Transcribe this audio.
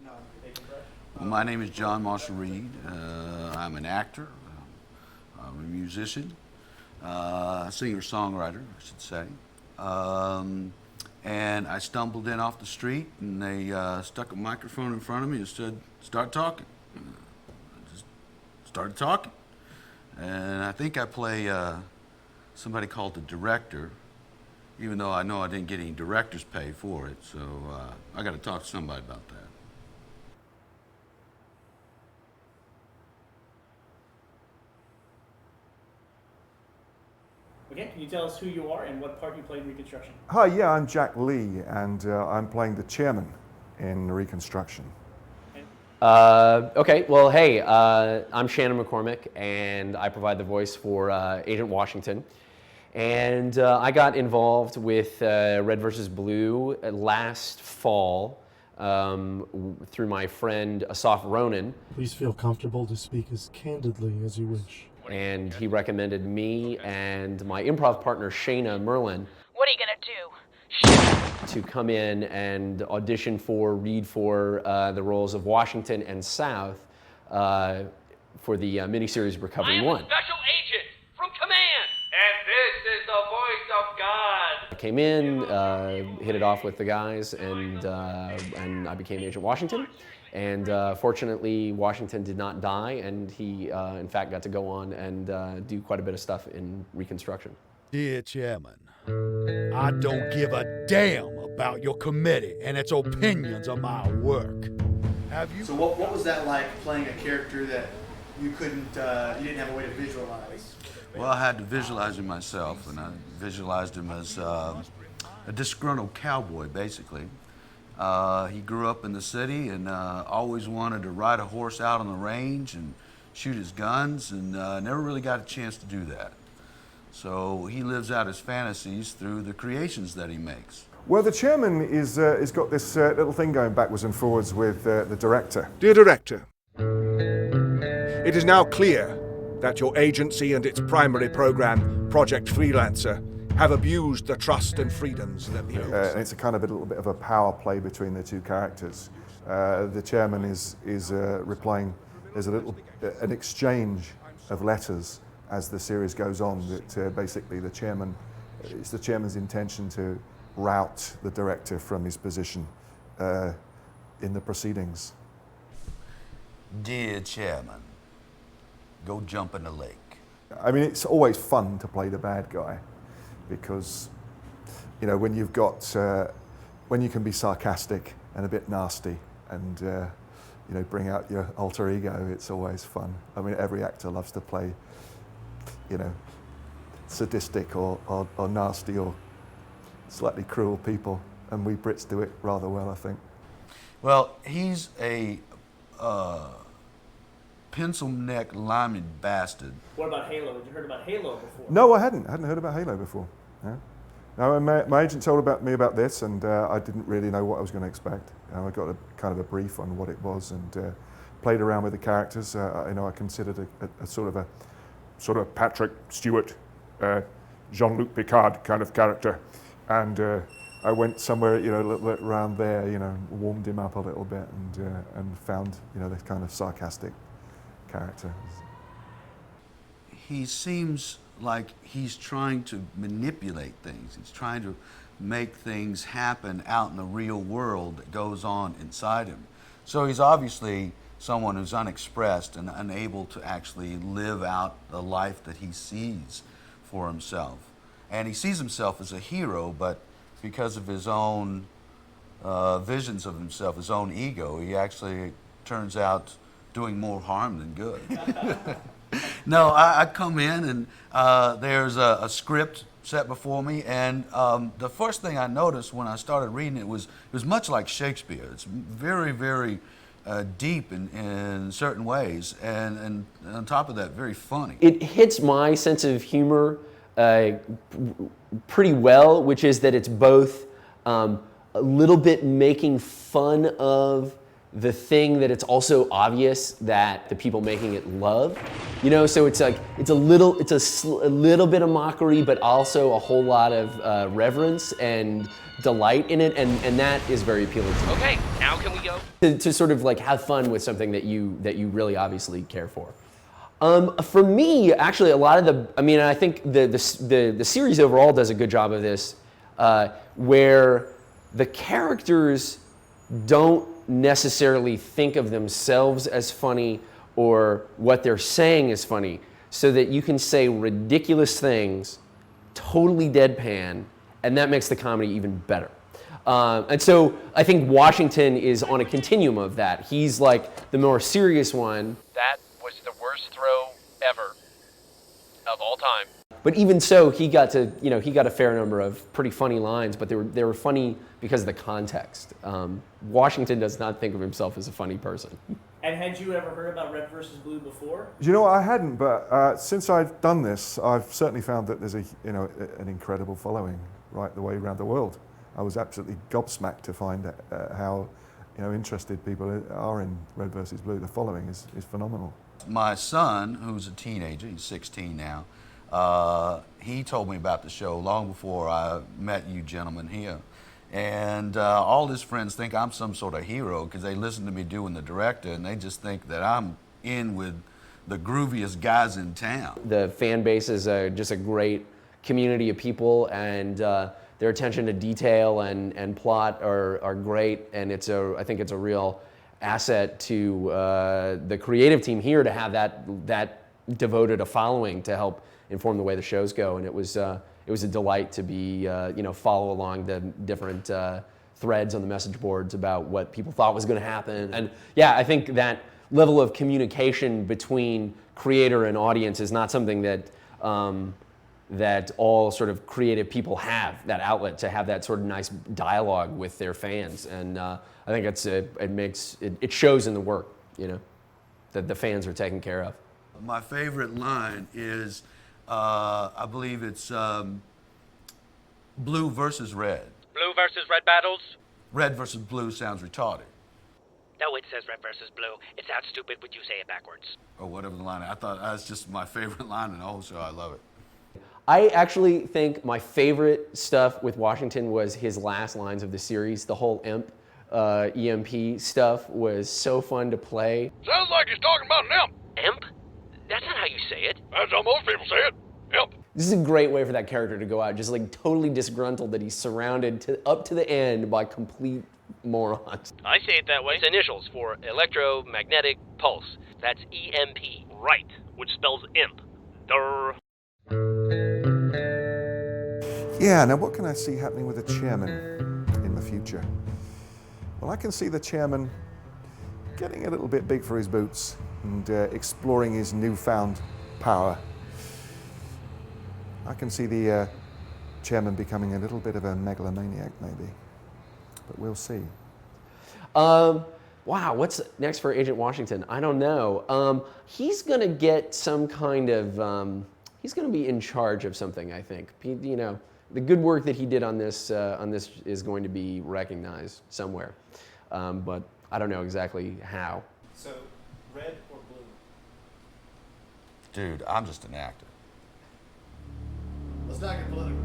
Well, my name is John Marshall Reed. I'm an actor. I'm a musician, singer-songwriter, I should say. And I stumbled in off the street, and they stuck a microphone in front of me and said, "Start talking." I just started talking, and I think I play somebody called the director, even though I know I didn't get any director's pay for it. So I got to talk to somebody about that. Okay, can you tell us who you are and what part you play in Reconstruction? Hi, yeah, I'm Jack Lee, and I'm playing the chairman in Reconstruction. Okay, well, hey, I'm Shannon McCormick, and I provide the voice for Agent Washington. And I got involved with Red vs. Blue last fall through my friend Asaf Ronan. Please feel comfortable to speak as candidly as you wish. And he recommended me and my improv partner, Shayna Merlin. What are you gonna do? To come in and audition read for the roles of Washington and South for the miniseries Recovery I am One. a special agent from command, and this is the voice of God. I came in, hit it off with the guys, and I became Agent Washington. And fortunately, Washington did not die, and he, in fact, got to go on and do quite a bit of stuff in Reconstruction. Dear Chairman, I don't give a damn about your committee and its opinions of my work. Have you? So what was that like, playing a character that you couldn't, you didn't have a way to visualize? Well, I had to visualize him myself, and I visualized him as a disgruntled cowboy, basically. He grew up in the city and always wanted to ride a horse out on the range and shoot his guns, and never really got a chance to do that. So he lives out his fantasies through the creations that he makes. Well, the chairman is got this little thing going backwards and forwards with the director. Dear Director, it is now clear that your agency and its primary program, Project Freelancer, have abused the trust and freedoms that the And it's a little bit of a power play between the two characters. The chairman is replying. There's an exchange of letters as the series goes on. That basically it's the chairman's intention to rout the director from his position in the proceedings. Dear Chairman, go jump in the lake. I mean, it's always fun to play the bad guy, because when you've got when you can be sarcastic and a bit nasty and bring out your alter ego, it's always fun. I mean, every actor loves to play sadistic or nasty or slightly cruel people, and we Brits do it rather well, I think. Well, he's a pencil neck limey bastard. What about Halo? Had you heard about Halo before? No, I hadn't heard about Halo before. Yeah. No, my agent told me about this, and I didn't really know what I was going to expect. I got a brief on what it was, and played around with the characters. I considered a sort of Patrick Stewart, Jean-Luc Picard kind of character, and I went somewhere a little bit around there, warmed him up a little bit, and found this kind of sarcastic character. He seems like he's trying to manipulate things. He's trying to make things happen out in the real world that goes on inside him. So he's obviously someone who's unexpressed and unable to actually live out the life that he sees for himself. And he sees himself as a hero, but because of his own visions of himself, his own ego, he actually turns out doing more harm than good. No, I come in and there's a script set before me, and the first thing I noticed when I started reading it was much like Shakespeare. It's very, very deep in certain ways, and on top of that, very funny. It hits my sense of humor pretty well, which is that it's both a little bit making fun of the thing that it's also obvious that the people making it love. You know, so it's like it's a little bit of mockery, but also a whole lot of reverence and delight in it, and that is very appealing to me. Okay, now can we go? To sort of like have fun with something that you really obviously care for. For me, actually, a lot of I think the series overall does a good job of this, where the characters don't necessarily think of themselves as funny or what they're saying is funny, so that you can say ridiculous things, totally deadpan, and that makes the comedy even better. And so I think Washington is on a continuum of that. He's like the more serious one. That was the worst throw ever of all time. But even so, he got a fair number of pretty funny lines, but they were funny because of the context. Washington does not think of himself as a funny person. And had you ever heard about Red versus Blue before? You know, I hadn't, but since I've done this, I've certainly found that there's an incredible following right the way around the world. I was absolutely gobsmacked to find how interested people are in Red versus Blue. The following is phenomenal. My son, who's a teenager, he's 16 now, he told me about the show long before I met you gentlemen here. And all his friends think I'm some sort of hero because they listen to me doing the director, and they just think that I'm in with the grooviest guys in town. The fan base is just a great community of people, and their attention to detail and plot are great, and I think it's a real asset to the creative team here to have that devoted a following to help inform the way the shows go. And it was a delight to be follow along the different threads on the message boards about what people thought was going to happen. And yeah, I think that level of communication between creator and audience is not something that that all sort of creative people have, that outlet to have that sort of nice dialogue with their fans. And I think it shows in the work, that the fans are taken care of. My favorite line is, I believe it's blue versus red. Blue versus red battles? Red versus blue sounds retarded. No, it says red versus blue. It sounds stupid when you say it backwards. Or whatever the line. I thought that's just my favorite line in the whole show. I love it. I actually think my favorite stuff with Washington was his last lines of the series. The whole EMP stuff was so fun to play. Sounds like he's talking about an imp. Imp? That's not how you say it. That's how most people say it. Imp. This is a great way for that character to go out, just like totally disgruntled that he's surrounded up to the end by complete morons. I say it that way. It's initials for electromagnetic pulse. That's EMP. Right, which spells imp. Durr. Yeah, now what can I see happening with the chairman in the future? Well, I can see the chairman getting a little bit big for his boots and exploring his newfound power. I can see the chairman becoming a little bit of a megalomaniac, maybe, but we'll see. Wow, what's next for Agent Washington? I don't know. He's gonna get some kind of, he's gonna be in charge of something, I think. The good work that he did on this is going to be recognized somewhere, but I don't know exactly how. So, red or blue? Dude, I'm just an actor. Let's not get political.